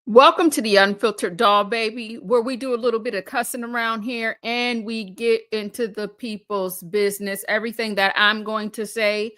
Welcome to the Unfiltered Doll, baby, where we do a little bit of cussing around here and we get into the people's business. Everything that I'm going to say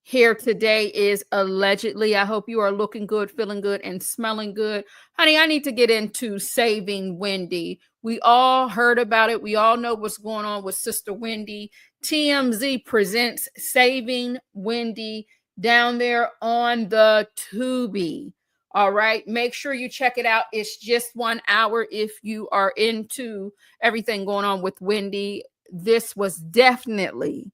here today is allegedly. I hope you are looking good, feeling good, and smelling good. Honey, I need to get into saving Wendy. We all heard about it. We all know what's going on with Sister Wendy. TMZ presents Saving Wendy down there on the Tubi. All right. Make sure you check it out. It's just 1 hour if you are into everything going on with Wendy. This was definitely,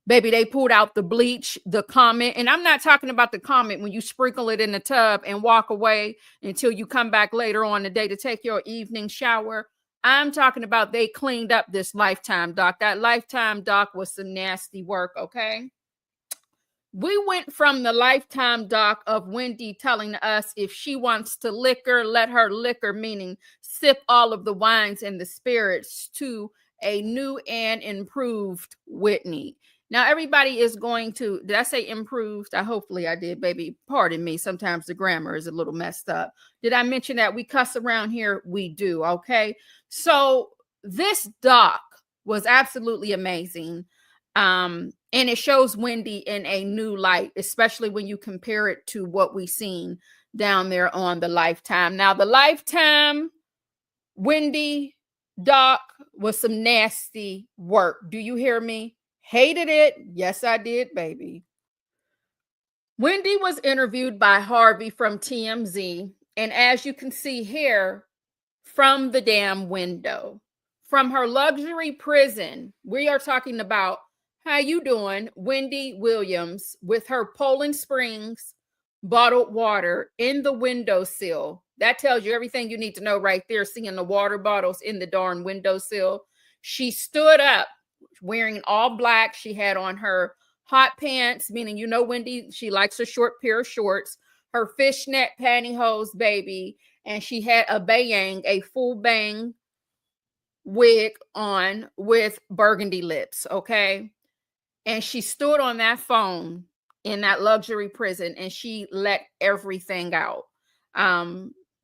baby, they pulled out the bleach, the comment. And I'm not talking about the comment when you sprinkle it in the tub and walk away until you come back later on the day to take your evening shower. I'm talking about they cleaned up this Lifetime doc. That Lifetime doc was some nasty work, okay? We went from the Lifetime doc of Wendy telling us if she wants to liquor, let her liquor, meaning sip all of the wines and the spirits, to a new and improved Whitney. Now, everybody is going to, did I say improved? Hopefully I did, baby. Pardon me. Sometimes the grammar is a little messed up. Did I mention that we cuss around here? We do, okay? So this doc was absolutely amazing. And it shows Wendy in a new light, especially when you compare it to what we've seen down there on the Lifetime. Now, the Lifetime Wendy doc was some nasty work. Do you hear me? Hated it. Yes, I did, baby. Wendy was interviewed by Harvey from TMZ. And as you can see here, from the damn window, from her luxury prison, we are talking about, how you doing, Wendy Williams, with her Poland Springs bottled water in the windowsill. That tells you everything you need to know right there, seeing the water bottles in the darn windowsill. She stood up wearing all black. She had on her hot pants, meaning, you know, Wendy, she likes a short pair of shorts, her fishnet pantyhose, baby, and she had a bang, a full bang wig on with burgundy lips, okay? And she stood on that phone in that luxury prison and she let everything out.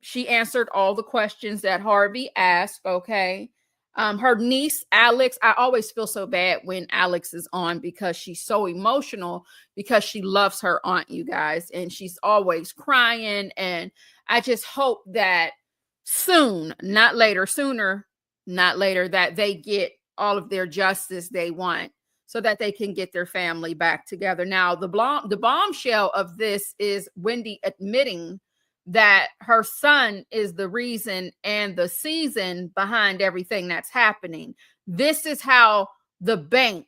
She answered all the questions that Harvey asked, okay? Her niece, Alex, I always feel so bad when Alex is on because she's so emotional because she loves her aunt, you guys, and she's always crying. And I just hope that soon, not later, sooner, not later, that they get all of their justice they want, so that they can get their family back together. Now, the bombshell of this is Wendy admitting that her son is the reason and the season behind everything that's happening. This is how the bank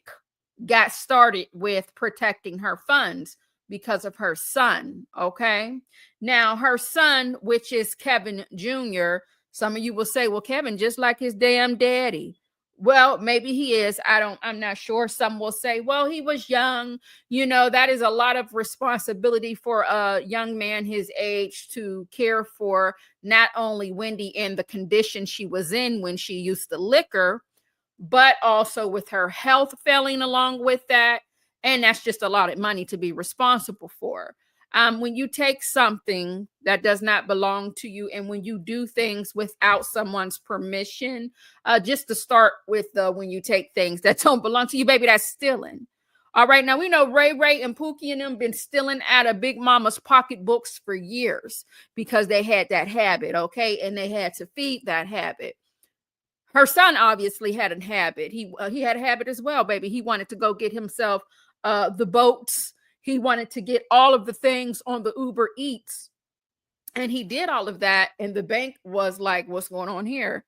got started with protecting her funds, because of her son, okay? Now, her son, which is Kevin Jr., some of you will say, well, Kevin, just like his damn daddy. Well, maybe he is. I'm not sure. Some will say, well, he was young. You know, that is a lot of responsibility for a young man his age to care for not only Wendy in the condition she was in when she used the liquor, but also with her health failing along with that. And that's just a lot of money to be responsible for. When you take something that does not belong to you, and when you do things without someone's permission, just to start with, when you take things that don't belong to you, baby, that's stealing. All right, now we know Ray and Pookie and them been stealing out of Big Mama's pocketbooks for years because they had that habit, okay, and they had to feed that habit. Her son obviously had a habit. He had a habit as well, baby. He wanted to go get himself the boats. He wanted to get all of the things on the Uber Eats. And he did all of that. And the bank was like, what's going on here?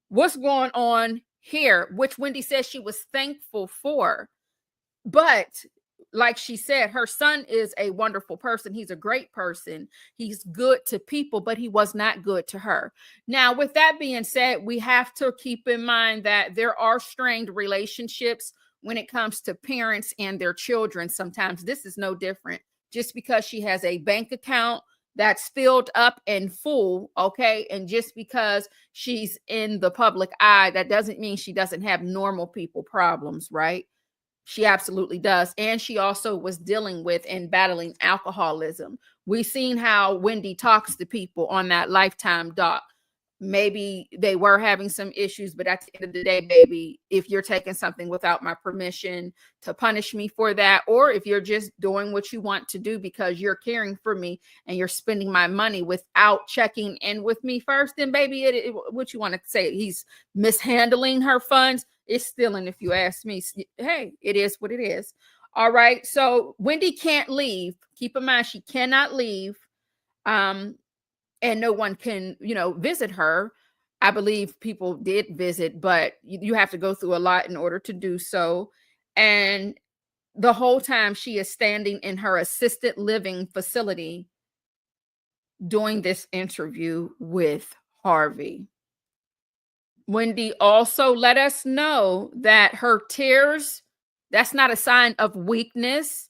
What's going on here? Which Wendy says she was thankful for. But like she said, her son is a wonderful person. He's a great person. He's good to people, but he was not good to her. Now, with that being said, we have to keep in mind that there are strained relationships when it comes to parents and their children. Sometimes this is no different. Just because she has a bank account that's filled up and full, okay, and just because she's in the public eye, that doesn't mean she doesn't have normal people problems, right? She absolutely does. And she also was dealing with and battling alcoholism. We've seen how Wendy talks to people on that Lifetime doc. Maybe they were having some issues, but at the end of the day, baby, if you're taking something without my permission to punish me for that, or if you're just doing what you want to do because you're caring for me and you're spending my money without checking in with me first, then baby, what you want to say, he's mishandling her funds. It's stealing, if you ask me. Hey, it is what it is. All right. So Wendy can't leave. Keep in mind, she cannot leave. And no one can, visit her. I believe people did visit, but you have to go through a lot in order to do so. And the whole time she is standing in her assisted living facility doing this interview with Harvey. Wendy also let us know that her tears, that's not a sign of weakness.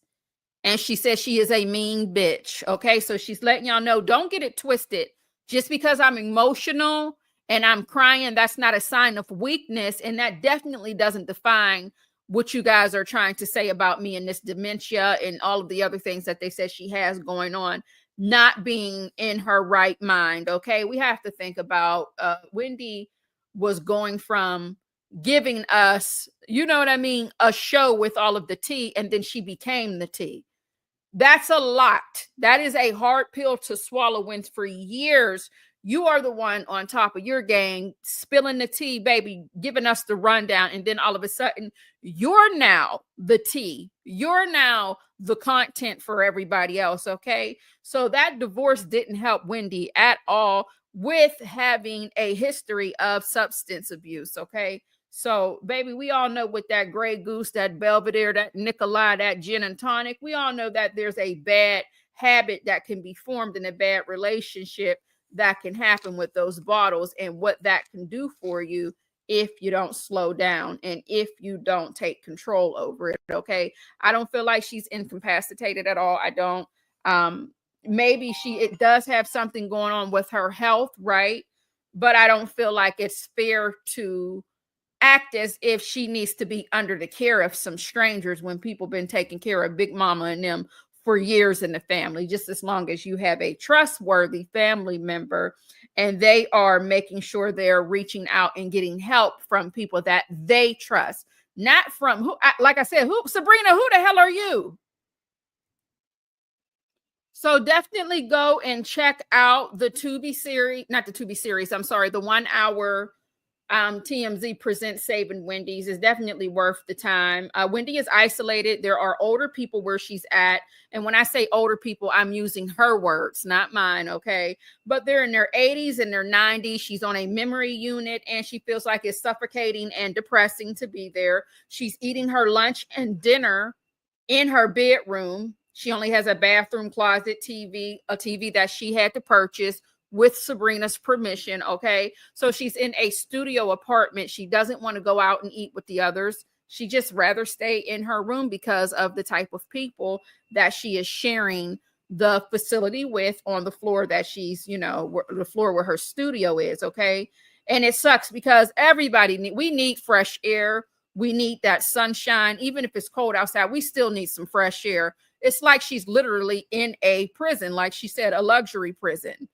And she says she is a mean bitch. Okay. So she's letting y'all know, don't get it twisted. Just because I'm emotional and I'm crying, that's not a sign of weakness. And that definitely doesn't define what you guys are trying to say about me and this dementia and all of the other things that they said she has going on, not being in her right mind. Okay. We have to think about Wendy was going from giving us, a show with all of the tea, and then she became the tea. That's a lot. That is a hard pill to swallow when for years you are the one on top of your game, spilling the tea, baby, giving us the rundown. And then all of a sudden, you're now the tea. You're now the content for everybody else. Okay. So that divorce didn't help Wendy at all with having a history of substance abuse. Okay. So, baby, we all know with that Grey Goose, that Belvedere, that Nicolai, that gin and tonic, we all know that there's a bad habit that can be formed in a bad relationship that can happen with those bottles, and what that can do for you if you don't slow down and if you don't take control over it. Okay. I don't feel like she's incapacitated at all. I don't. Maybe it does have something going on with her health, right? But I don't feel like it's fair to act as if she needs to be under the care of some strangers when people been taking care of Big Mama and them for years in the family. Just as long as you have a trustworthy family member and they are making sure they're reaching out and getting help from people that they trust, not from who, like I said, Sabrina, who the hell are you? So definitely go and check out the Tubi series, not the Tubi series, I'm sorry, the 1 hour TMZ presents Saving Wendy's is definitely worth the time. Wendy is isolated. There are older people where she's at. And when I say older people, I'm using her words, not mine. Okay. But they're in their 80s and their 90s. She's on a memory unit and she feels like it's suffocating and depressing to be there. She's eating her lunch and dinner in her bedroom. She only has a bathroom closet TV, a TV that she had to purchase with Sabrina's permission. Okay. So she's in a studio apartment. She doesn't want to go out and eat with the others. She just rather stay in her room because of the type of people that she is sharing the facility with on the floor that she's, the floor where her studio is. Okay. And it sucks because we need fresh air. We need that sunshine. Even if it's cold outside, we still need some fresh air. It's like she's literally in a prison, like she said, a luxury prison.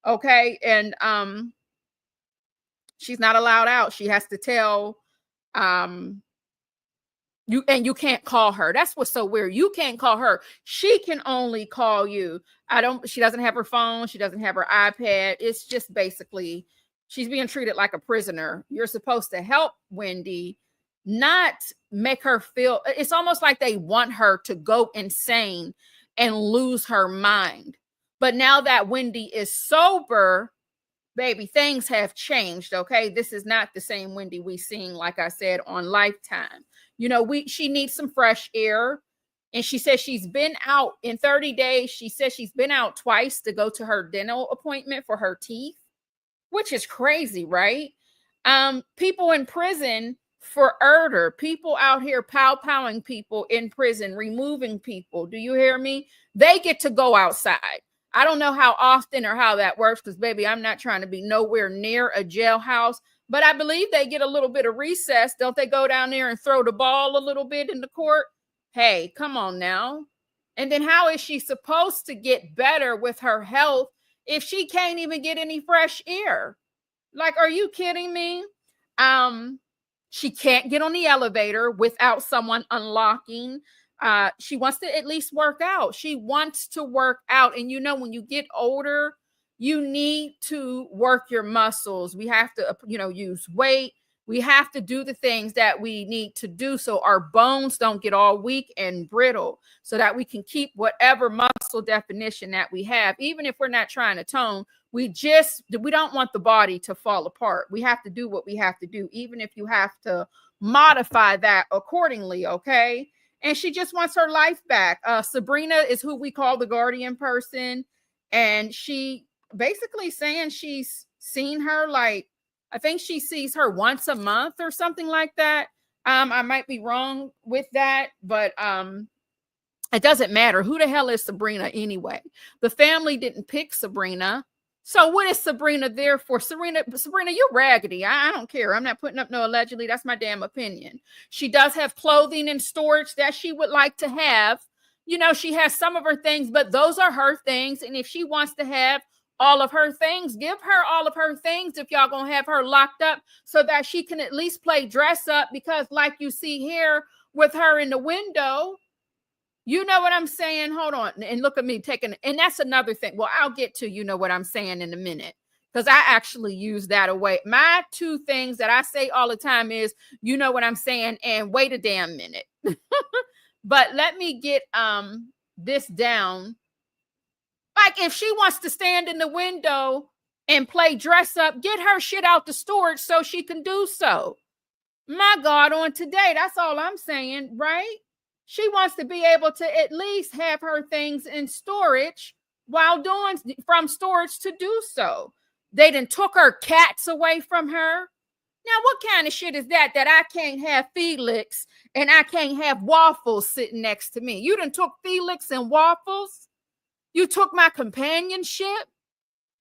Okay. And she's not allowed out. She has to tell you, and you can't call her. That's what's so weird. You can't call her. She can only call you. She doesn't have her phone. She doesn't have her iPad. It's just basically she's being treated like a prisoner. You're supposed to help Wendy, not make her feel. It's almost like they want her to go insane and lose her mind. But now that Wendy is sober, baby, things have changed. Okay. This is not the same Wendy we seen, like I said, on Lifetime. She needs some fresh air. And she says she's been out in 30 days. She says she's been out twice to go to her dental appointment for her teeth, which is crazy, right? People in prison for murder, people out here pow-powing people in prison, removing people. Do you hear me? They get to go outside. I don't know how often or how that works because, baby, I'm not trying to be nowhere near a jailhouse, But I believe they get a little bit of recess. Don't they go down there and throw the ball a little bit in the court? Hey, come on now. And then how is she supposed to get better with her health if she can't even get any fresh air? Like, are you kidding me? She can't get on the elevator without someone unlocking. She wants to at least work out. She wants to work out. And you know, when you get older, you need to work your muscles. We have to, use weight. We have to do the things that we need to do so our bones don't get all weak and brittle, so that we can keep whatever muscle definition that we have. Even if we're not trying to tone, we don't want the body to fall apart. We have to do what we have to do, even if you have to modify that accordingly. Okay. And she just wants her life back. Sabrina is who we call the guardian person. And she basically saying she's seen her, like, I think she sees her once a month or something like that. I might be wrong with that, but it doesn't matter. Who the hell is Sabrina anyway? The family didn't pick Sabrina. So what is Sabrina there for? Sabrina, you're raggedy. I don't care. I'm not putting up no allegedly. That's my damn opinion. She does have clothing in storage that she would like to have. She has some of her things, but those are her things. And if she wants to have all of her things, give her all of her things if y'all gonna have her locked up, so that she can at least play dress up. Because like you see here with her in the window, you know what I'm saying? Hold on. And look at me taking, and that's another thing. Well, I'll get to, you know what I'm saying in a minute, because I actually use that away. My two things that I say all the time is, you know what I'm saying, and wait a damn minute. But let me get this down. Like, if she wants to stand in the window and play dress up, get her shit out the storage so she can do so. My God, on today, that's all I'm saying, right? She wants to be able to at least have her things in storage while doing from storage to do so. They done took her cats away from her. Now, what kind of shit is that I can't have Felix and I can't have Waffles sitting next to me? You done took Felix and Waffles? You took my companionship?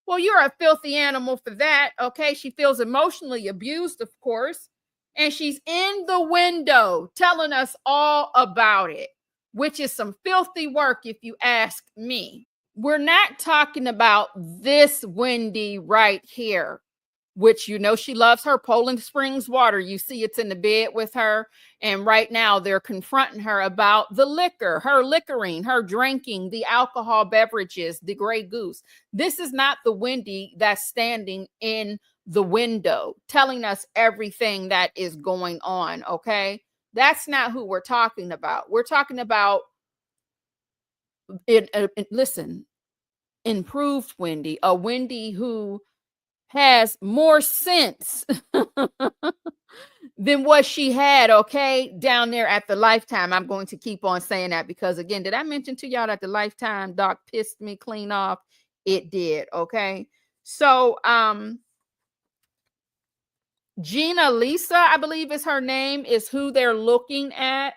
Well, you're a filthy animal for that, okay? She feels emotionally abused, of course. And she's in the window telling us all about it, which is some filthy work if you ask me. We're not talking about this Wendy right here, which, she loves her Poland Springs water. You see it's in the bed with her. And right now they're confronting her about the liquor, her liquoring, her drinking, the alcohol beverages, the Grey Goose. This is not the Wendy that's standing in the window telling us everything that is going on. Okay. That's not who we're talking about. We're talking about listen, improved Wendy, a Wendy who has more sense than what she had, okay, down there at the Lifetime. I'm going to keep on saying that because, again, did I mention to y'all that the Lifetime doc pissed me clean off? It did, okay? So, Gina Lisa, I believe is her name, is who they're looking at.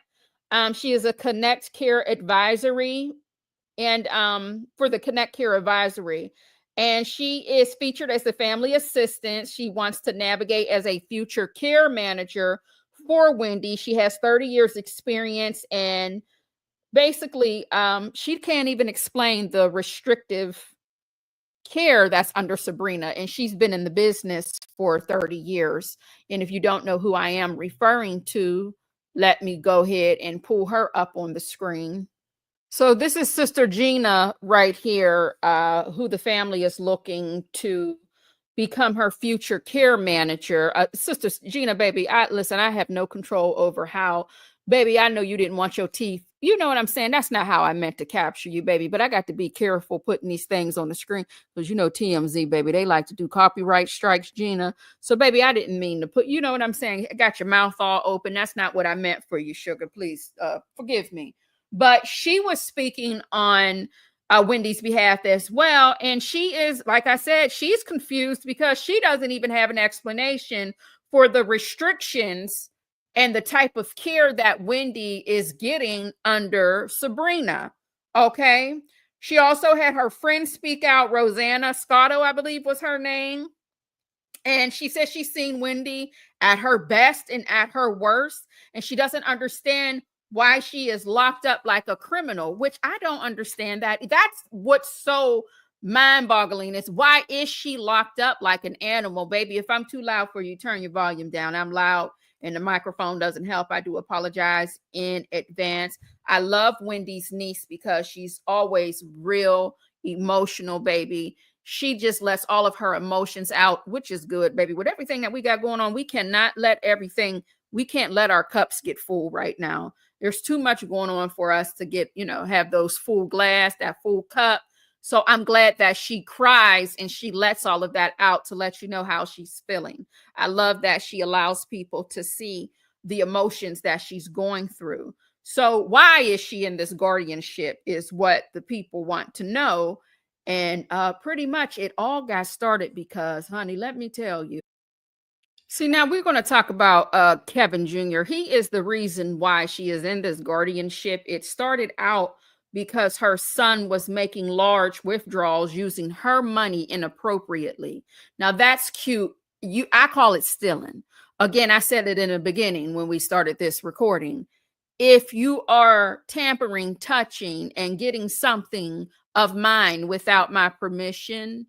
She is a Connect Care advisory, and for the Connect Care advisory. And she is featured as the family assistant. She wants to navigate as a future care manager for Wendy. She has 30 years experience, and basically she can't even explain the restrictive care that's under Sabrina. And she's been in the business for 30 years. And if you don't know who I am referring to, let me go ahead and pull her up on the screen. So this is Sister Gina right here, who the family is looking to become her future care manager. Sister Gina, baby, I have no control over how, baby, I know you didn't want your teeth. You know what I'm saying? That's not how I meant to capture you, baby. But I got to be careful putting these things on the screen because, TMZ, baby, they like to do copyright strikes, Gina. So, baby, I didn't mean to put, you know what I'm saying? I got your mouth all open. That's not what I meant for you, sugar. Please forgive me. But she was speaking on Wendy's behalf as well. And she is, like I said, she's confused because she doesn't even have an explanation for the restrictions and the type of care that Wendy is getting under Sabrina. Okay. She also had her friend speak out. Rosanna Scotto, I believe was her name. And she says she's seen Wendy at her best and at her worst, and she doesn't understand why she is locked up like a criminal, which I don't understand that. That's what's so mind-boggling is why is she locked up like an animal? Baby, if I'm too loud for you, turn your volume down. I'm loud and the microphone doesn't help. I do apologize in advance. I love Wendy's niece because she's always real emotional, baby. She just lets all of her emotions out, which is good, baby. With everything that we got going on, we can't let our cups get full right now. There's too much going on for us to get, have those full glass, that full cup. So I'm glad that she cries and she lets all of that out to let you know how she's feeling. I love that she allows people to see the emotions that she's going through. So why is she in this guardianship is what the people want to know. And pretty much it all got started because, honey, let me tell you. See, now we're going to talk about Kevin Jr. He is the reason why she is in this guardianship. It started out because her son was making large withdrawals using her money inappropriately. Now that's cute. I call it stealing. Again, I said it in the beginning when we started this recording. If you are tampering, touching, and getting something of mine without my permission,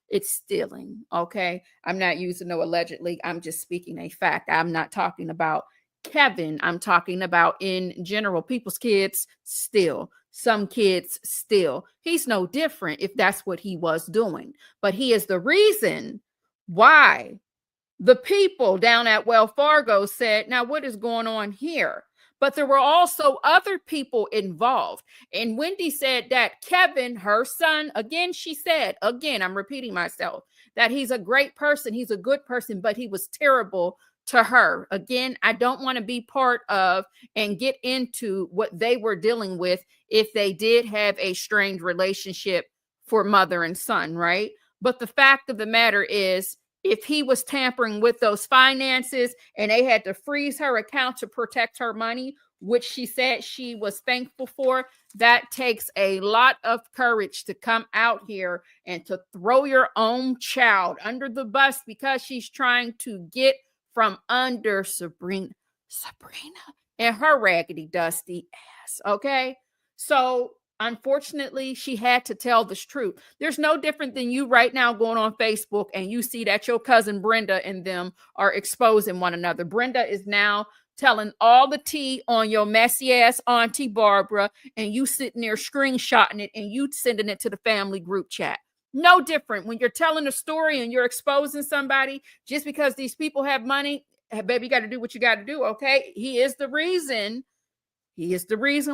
it's stealing. Okay. I'm not using no allegedly. I'm just speaking a fact. I'm not talking about Kevin. I'm talking about in general. People's kids steal. Some kids steal. He's no different if that's what he was doing. But he is the reason why the people down at Wells Fargo said, now what is going on here? But there were also other people involved. And Wendy said that Kevin, her son, again, she said, again, I'm repeating myself, that he's a great person. He's a good person, but he was terrible to her. Again, I don't want to be part of and get into what they were dealing with if they did have a strained relationship for mother and son, right? But the fact of the matter is, if he was tampering with those finances and they had to freeze her account to protect her money, which she said she was thankful for, that takes a lot of courage to come out here and to throw your own child under the bus because she's trying to get from under Sabrina and her raggedy dusty ass. Okay. So unfortunately, she had to tell the truth. There's no different than you right now going on Facebook and you see that your cousin Brenda and them are exposing one another. Brenda is now telling all the tea on your messy ass auntie Barbara, and you sitting there screenshotting it and you sending it to the family group chat. No different when you're telling a story and you're exposing somebody just because these people have money. Hey, baby, you got to do what you got to do. Okay. He is the reason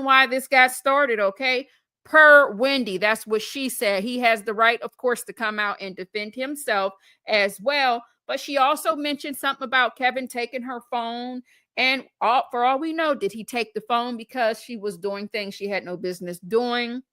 why this got started, okay? Per Wendy, that's what she said. He has the right, of course, to come out and defend himself as well. But she also mentioned something about Kevin taking her phone. And for all we know, did he take the phone because she was doing things she had no business doing?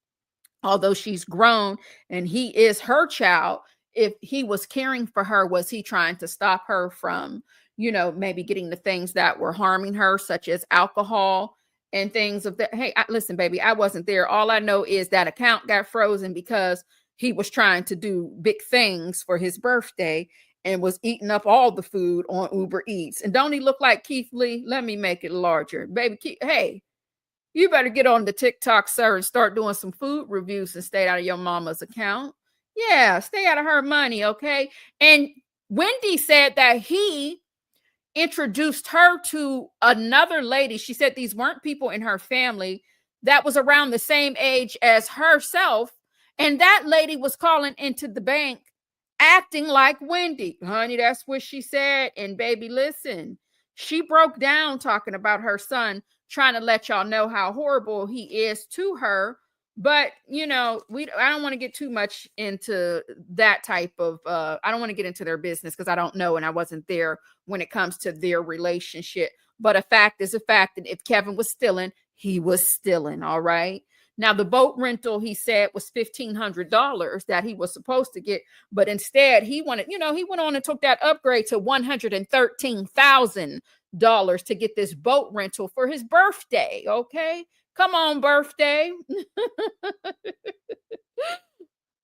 Although she's grown and he is her child, if he was caring for her, was he trying to stop her from, maybe getting the things that were harming her, such as alcohol and things of that? Hey, listen, baby, I wasn't there. All I know is that account got frozen because he was trying to do big things for his birthday and was eating up all the food on Uber Eats. And don't he look like Keith Lee? Let me make it larger. Baby, hey, you better get on the TikTok, sir, and start doing some food reviews and stay out of your mama's account. Yeah, stay out of her money, okay? And Wendy said that he introduced her to another lady. She said these weren't people in her family that was around the same age as herself. And that lady was calling into the bank acting like Wendy. Honey, that's what she said. And baby, listen, she broke down talking about her son, trying to let y'all know how horrible he is to her. But I don't want to get too much into that type of I don't want to get into their business because I don't know and I wasn't there when it comes to their relationship. But a fact is a fact. And if Kevin was stealing, he was stealing. All right. Now, the boat rental, he said, was $1,500 that he was supposed to get. But instead, he wanted, he went on and took that upgrade to $113,000 to get this boat rental for his birthday. Okay. Come on, birthday.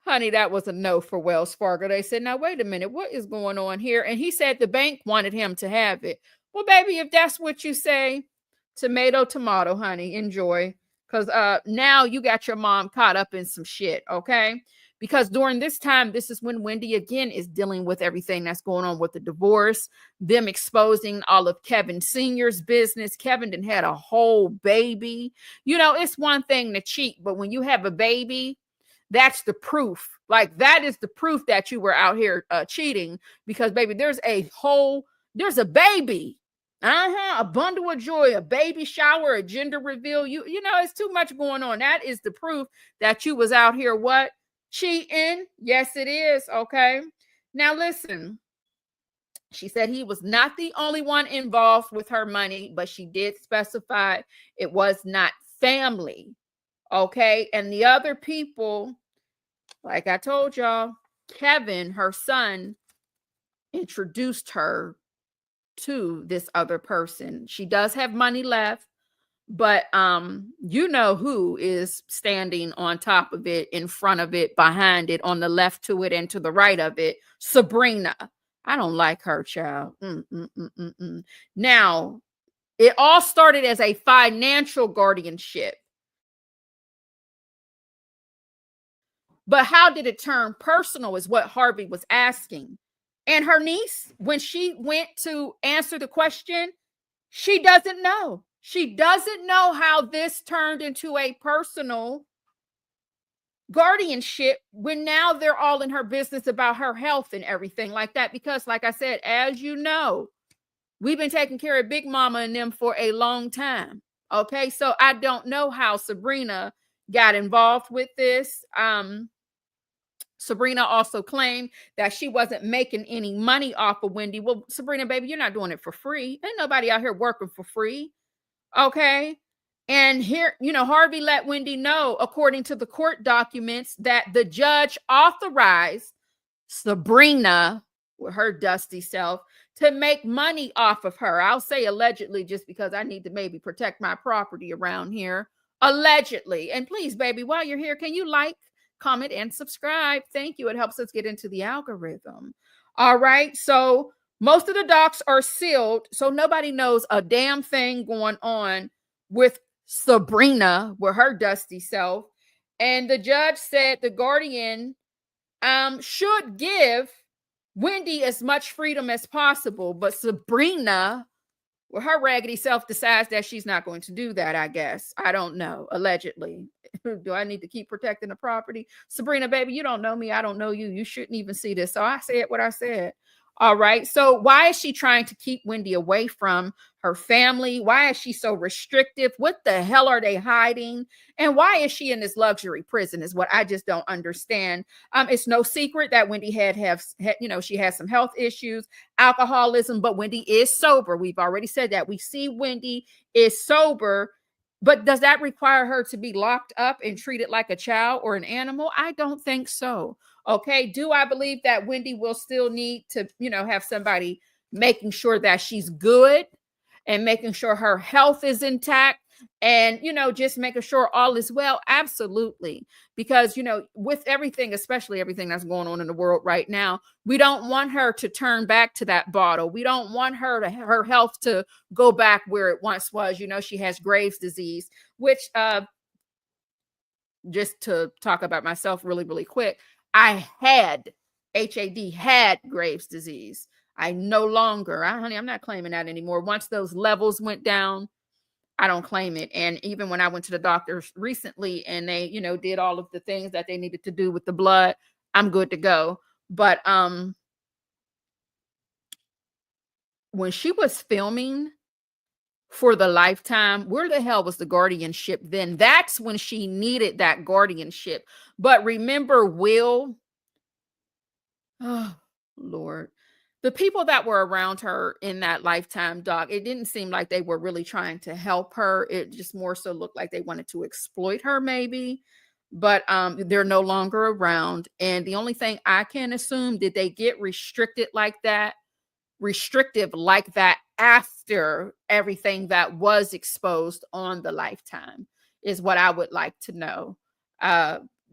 Honey, that was a no for Wells Fargo. They said, now, wait a minute, what is going on here? And he said the bank wanted him to have it. Well, baby, if that's what you say, tomato, tomato, honey, enjoy. Because now you got your mom caught up in some shit, okay? Because during this time, this is when Wendy again is dealing with everything that's going on with the divorce, them exposing all of Kevin Sr.'s business. Kevin done had a whole baby. You know, it's one thing to cheat, but when you have a baby, that's the proof. Like, that is the proof that you were out here cheating, because baby, there's a baby, a bundle of joy, a baby shower, a gender reveal. You know, it's too much going on. That is the proof that you was out here what? Cheating. Yes, it is. Okay. Now listen, she said he was not the only one involved with her money, but she did specify it was not family. Okay. And the other people, like I told y'all, Kevin, her son, introduced her to this other person. She does have money left, but you know who is standing on top of it, in front of it, behind it, on the left to it, and to the right of it. Sabrina. I don't like her, child. Now, it all started as a financial guardianship. But how did it turn personal is what Harvey was asking. And her niece, when she went to answer the question, she doesn't know. She doesn't know how this turned into a personal guardianship, when now they're all in her business about her health and everything like that. Because like I said, as you know, we've been taking care of Big Mama and them for a long time. Okay, so I don't know how Sabrina got involved with this. Sabrina also claimed that she wasn't making any money off of Wendy. Well, Sabrina, baby, you're not doing it for free. Ain't nobody out here working for free. Okay. And here, you know, Harvey let Wendy know, according to the court documents, that the judge authorized Sabrina, with her dusty self, to make money off of her. I'll say allegedly, just because I need to maybe protect my property around here. Allegedly. And please, baby, while you're here, can you like, comment, and subscribe? Thank you. It helps us get into the algorithm. All right. So most of the docs are sealed, so nobody knows a damn thing going on with Sabrina, with her dusty self. And the judge said the guardian should give Wendy as much freedom as possible, but Sabrina, well, her raggedy self, decides that she's not going to do that, I guess. I don't know. Allegedly. Do I need to keep protecting the property? Sabrina, baby, you don't know me. I don't know you. You shouldn't even see this. So I said what I said. All right. So why is she trying to keep Wendy away from her family? Why is she so restrictive? What the hell are they hiding? And why is she in this luxury prison is what I just don't understand. It's no secret that Wendy had, you know, she has some health issues, alcoholism, but Wendy is sober. We've already said that. We see Wendy is sober. But does that require her to be locked up and treated like a child or an animal? I don't think so. Okay. Do I believe that Wendy will still need to, you know, have somebody making sure that she's good and making sure her health is intact and, you know, just making sure all is well? Absolutely. Because, you know, with everything, especially everything that's going on in the world right now, we don't want her to turn back to that bottle. We don't want her health to go back where it once was. You know, she has Graves' disease, which, just to talk about myself really, really quick, I had had Graves' disease. I no longer, honey, I'm not claiming that anymore. Once those levels went down, I don't claim it. And even when I went to the doctors recently and they, you know, did all of the things that they needed to do with the blood, I'm good to go. But when she was filming for the Lifetime, where the hell was the guardianship then? That's when she needed that guardianship. But remember Will? Oh, Lord. The people that were around her in that Lifetime doc, it didn't seem like they were really trying to help her. It just more so looked like they wanted to exploit her maybe. But they're no longer around. And the only thing I can assume, did they get restrictive like that after everything that was exposed on the Lifetime, is what I would like to know.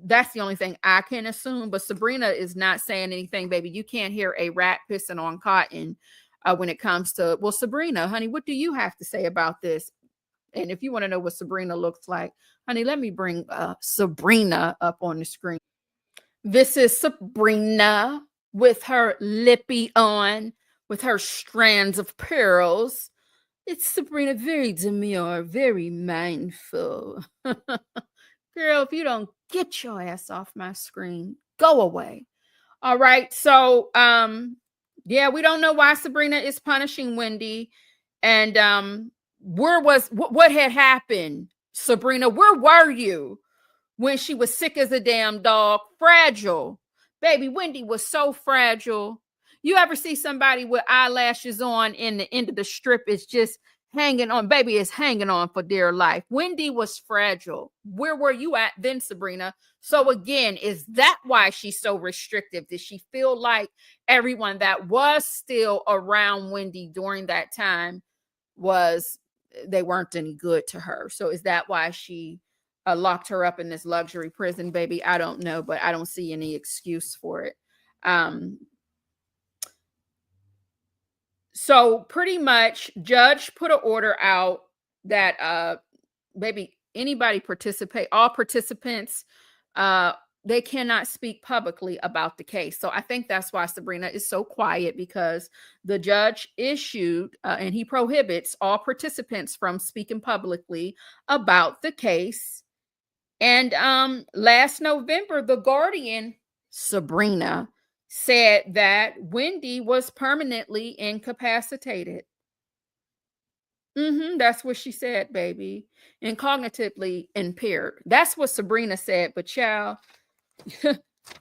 That's the only thing I can assume. But Sabrina is not saying anything, baby. You can't hear a rat pissing on cotton when it comes to, well, Sabrina, honey, what do you have to say about this? And if you want to know what Sabrina looks like, honey, let me bring Sabrina up on the screen. This is Sabrina with her lippy on, with her strands of pearls. It's Sabrina, very demure, very mindful. Girl, if you don't get your ass off my screen, go away. All right. So, yeah, we don't know why Sabrina is punishing Wendy. And what had happened? Sabrina, where were you when she was sick as a damn dog, fragile? Baby, Wendy was so fragile. You ever see somebody with eyelashes on and the end of the strip is just hanging on? Baby is hanging on for dear life. Wendy was fragile. Where were you at then, Sabrina? So again, is that why she's so restrictive? Did she feel like everyone that was still around Wendy during that time they weren't any good to her? So is that why she locked her up in this luxury prison, baby? I don't know, but I don't see any excuse for it. So pretty much judge put an order out that baby, all participants, they cannot speak publicly about the case. So I think that's why Sabrina is so quiet, because the judge issued and he prohibits all participants from speaking publicly about the case. And last November, the Guardian, Sabrina, said that Wendy was permanently incapacitated. That's what she said, baby. And cognitively impaired. That's what Sabrina said. But child,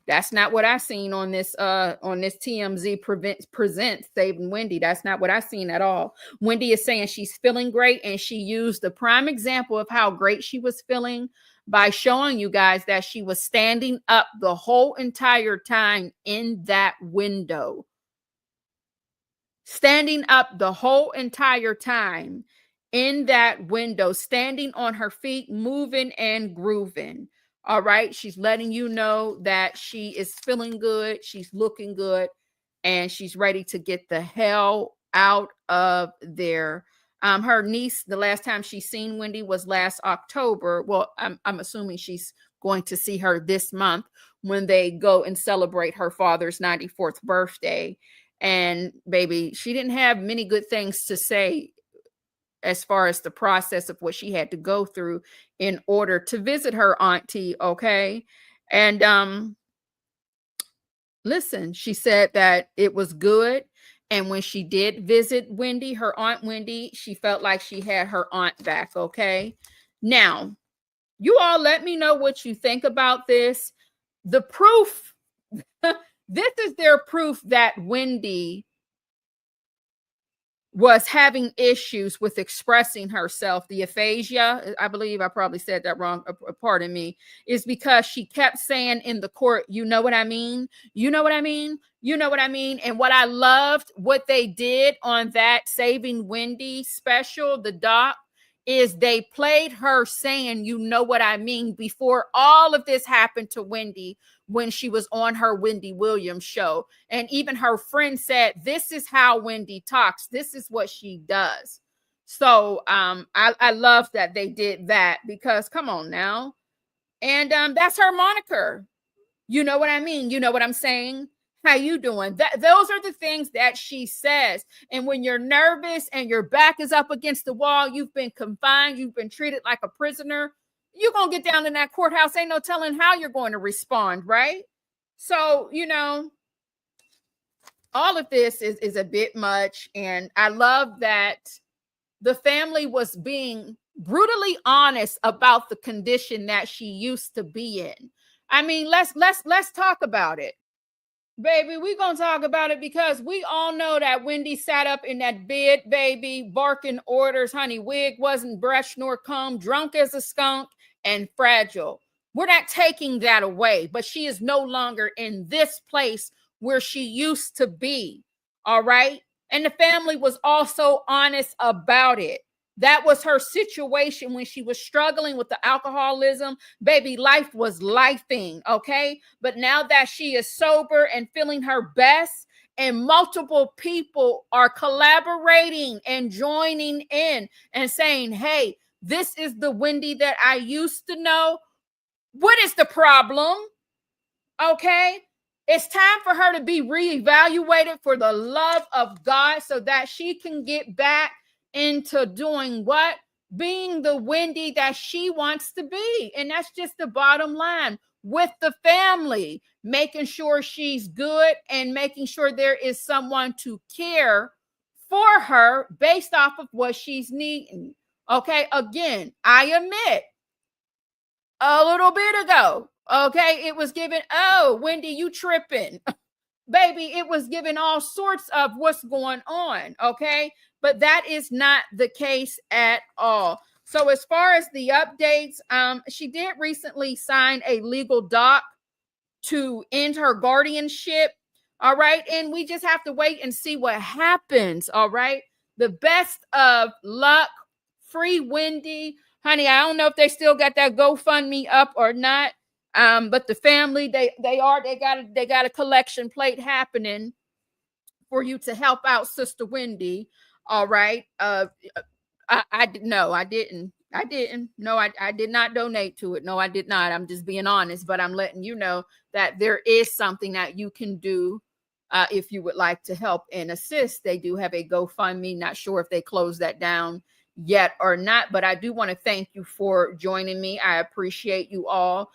that's not what I seen on this TMZ presents Saving Wendy. That's not what I seen at all. Wendy is saying she's feeling great, and she used the prime example of how great she was feeling by showing you guys that she was standing up the whole entire time in that window. Standing up the whole entire time in that window, standing on her feet, moving and grooving. All right. She's letting you know that she is feeling good. She's looking good, and she's ready to get the hell out of there. Her niece, the last time she seen Wendy was last October. Well, I'm assuming she's going to see her this month when they go and celebrate her father's 94th birthday. And baby, she didn't have many good things to say as far as the process of what she had to go through in order to visit her auntie. Okay. And listen, she said that it was good. And when she did visit Wendy, her aunt Wendy, she felt like she had her aunt back. Okay. Now, you all let me know what you think about this. The proof, this is their proof that Wendy was having issues with expressing herself. The aphasia, I believe I probably said that wrong, pardon me, is because she kept saying in the court, you know what I mean? You know what I mean? You know what I mean? And what I loved, what they did on that Saving Wendy special, the doc, is they played her saying, you know what I mean, before all of this happened to Wendy when she was on her Wendy Williams show. And even her friend said, this is how Wendy talks. This is what she does. So I love that they did that, because come on now. And that's her moniker. You know what I mean? You know what I'm saying? How you doing? Those are the things that she says. And when you're nervous and your back is up against the wall, you've been confined, you've been treated like a prisoner, you're going to get down in that courthouse. Ain't no telling how you're going to respond, right? So, you know, all of this is a bit much. And I love that the family was being brutally honest about the condition that she used to be in. I mean, let's talk about it. Baby, we're going to talk about it, because we all know that Wendy sat up in that bed, baby, barking orders. Honey, wig wasn't brushed nor combed, drunk as a skunk, and fragile. We're not taking that away, but she is no longer in this place where she used to be. All right. And the family was also honest about it. That was her situation when she was struggling with the alcoholism. Baby, life was lifing, okay? But now that she is sober and feeling her best, and multiple people are collaborating and joining in and saying, hey, this is the Wendy that I used to know. What is the problem? Okay. It's time for her to be reevaluated for the love of God so that she can get back into doing what? Being the Wendy that she wants to be. And that's just the bottom line with the family, making sure she's good and making sure there is someone to care for her based off of what she's needing. Okay. Again, I admit a little bit ago, okay, it was given, oh, Wendy, you tripping. Baby, it was given all sorts of what's going on, okay? But that is not the case at all. So as far as the updates, she did recently sign a legal doc to end her guardianship, all right? And we just have to wait and see what happens, all right? The best of luck, free Wendy. Honey, I don't know if they still got that GoFundMe up or not. But the family, they got a collection plate happening for you to help out Sister Wendy. All right. I didn't. No, I did not donate to it. No, I did not. I'm just being honest, but I'm letting you know that there is something that you can do if you would like to help and assist. They do have a GoFundMe. Not sure if they closed that down yet or not, but I do want to thank you for joining me. I appreciate you all.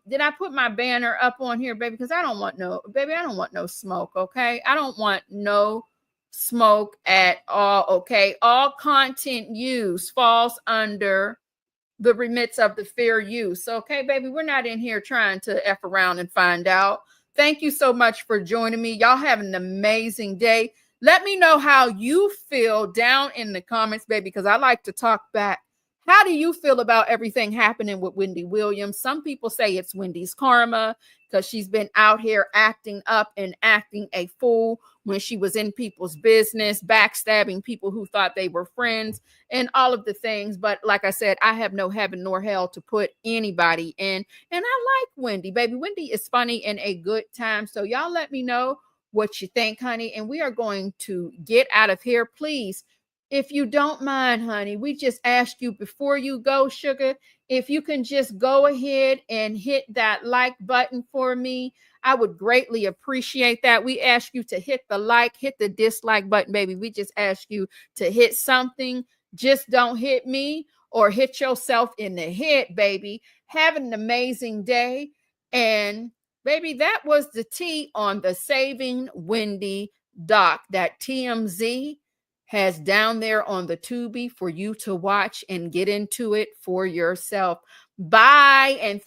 Did I put my banner up on here, baby? Because I don't want no smoke. Okay, I don't want no smoke at all. Okay, all content used falls under the remits of the fair use. Okay, baby, we're not in here trying to F around and find out. Thank you so much for joining me. Y'all have an amazing day. Let me know how you feel down in the comments, baby, because I like to talk back. How do you feel about everything happening with Wendy Williams? Some people say it's Wendy's karma because she's been out here acting up and acting a fool when she was in people's business, backstabbing people who thought they were friends and all of the things. But like I said, I have no heaven nor hell to put anybody in. And I like Wendy, baby. Wendy is funny and a good time. So y'all let me know what you think, honey. And we are going to get out of here. Please, if you don't mind, honey, we just ask you before you go, sugar, if you can just go ahead and hit that like button for me. I would greatly appreciate that. We ask you to hit the like, hit the dislike button, baby. We just ask you to hit something. Just don't hit me or hit yourself in the head, baby. Have an amazing day. And baby, that was the tea on the Saving Wendy doc that TMZ has down there on the Tubi for you to watch and get into it for yourself. Bye. And